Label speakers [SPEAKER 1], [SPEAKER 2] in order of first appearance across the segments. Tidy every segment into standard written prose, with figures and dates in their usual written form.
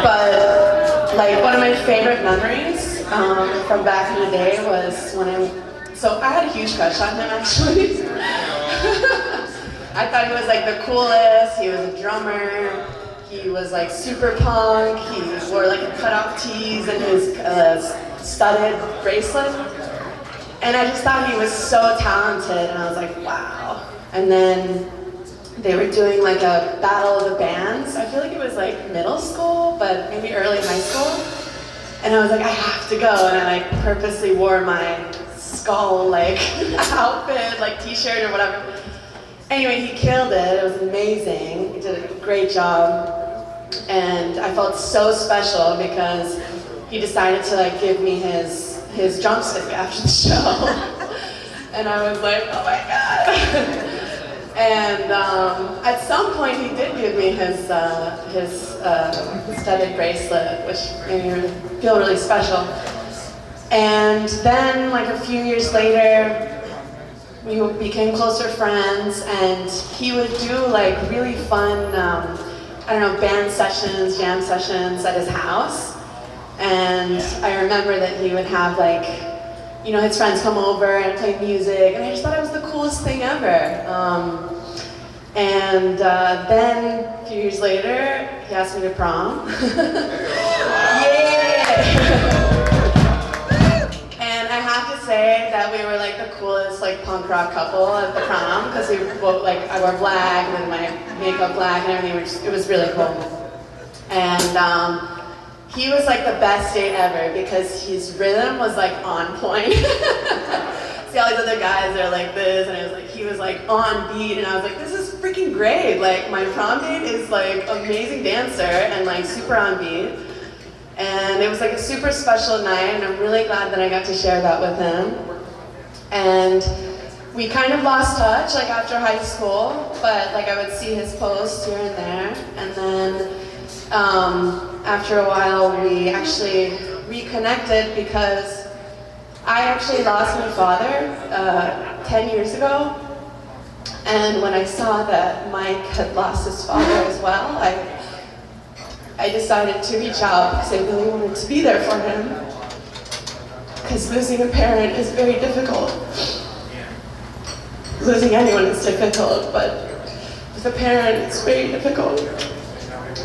[SPEAKER 1] But like one of my favorite memories from back in the day was when I had a huge crush on him actually. I thought he was like the coolest. He was a drummer. He was like super punk. He wore like cut-off tees and his studded bracelet. And I just thought he was so talented, and I was like, wow. And then they were doing like a battle of the bands. I feel like it was like middle school, but maybe early high school. And I was like, I have to go. And I like purposely wore my skull like outfit, like t-shirt or whatever. Anyway, he killed it. It was amazing. He did a great job. And I felt so special because he decided to like give me his drumstick after the show. And I was like, oh my God. And at some point he did give me his studded bracelet, which made me feel really special. And then like a few years later, we became closer friends, and he would do like really fun, I don't know, band sessions, jam sessions at his house. And I remember that he would have like, you know, his friends come over and play music, and I just thought it was the coolest thing ever. Then a few years later, he asked me to prom. Yeah! And I have to say that we were like the coolest like punk rock couple at the prom, because we both, like, I wore black and then my makeup black and everything. It was really cool. And he was like the best date ever because his rhythm was like on point. See all these other guys are like this, and he was like on beat, and I was like, this is freaking great. Like my prom date is like amazing dancer and like super on beat. And it was like a super special night, and I'm really glad that I got to share that with him. And we kind of lost touch like after high school, but like I would see his posts here and there. And then after a while we actually reconnected because I actually lost my father 10 years ago. And when I saw that Mike had lost his father as well, I decided to reach out because I really wanted to be there for him. Because losing a parent is very difficult. Losing anyone is difficult, but with a parent it's very difficult.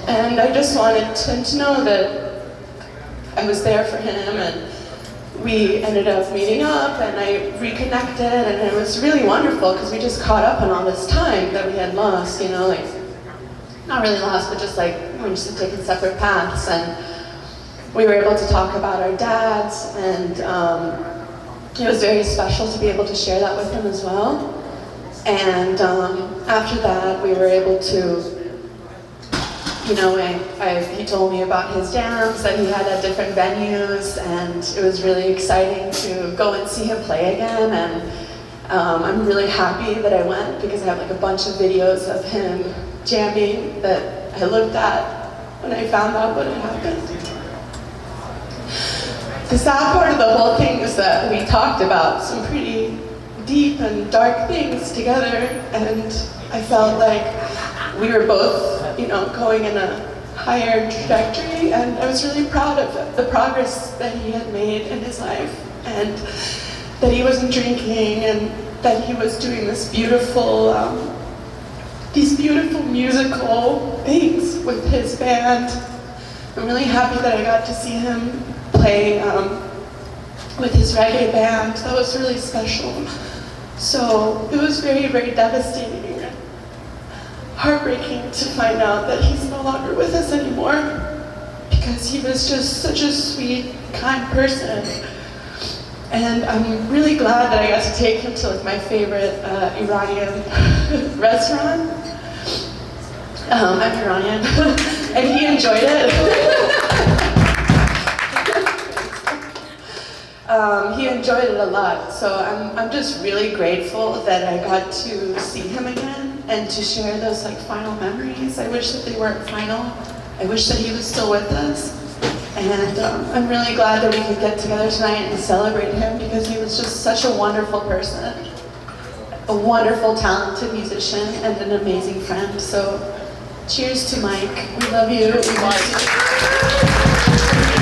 [SPEAKER 1] And I just wanted him to know that I was there for him, and we ended up meeting up and I reconnected, and it was really wonderful because we just caught up on all this time that we had lost, you know, like, not really lost, but just like, we just taken separate paths, and we were able to talk about our dads, and it was very special to be able to share that with him as well. And after that, we were able to, you know, he told me about his jams that he had at different venues, and it was really exciting to go and see him play again. And I'm really happy that I went because I have like a bunch of videos of him jamming that I looked at when I found out what had happened. The sad part of the whole thing is that we talked about some pretty deep and dark things together, and I felt like we were both, you know, going in a higher trajectory, and I was really proud of the progress that he had made in his life, and that he wasn't drinking, and that he was doing this beautiful, these beautiful musical things with his band. I'm really happy that I got to see him play with his reggae band. That was really special. So it was very, very devastating and heartbreaking to find out that he's no longer with us anymore, because he was just such a sweet, kind person. And I'm really glad that I got to take him to like my favorite Iranian restaurant. I'm Iranian, and he enjoyed it. He enjoyed it a lot, so I'm just really grateful that I got to see him again and to share those like final memories. I wish that they weren't final. I wish that he was still with us. And I'm really glad that we could get together tonight and celebrate him, because he was just such a wonderful person, a wonderful, talented musician, and an amazing friend. So cheers to Mike. We love you. We miss you.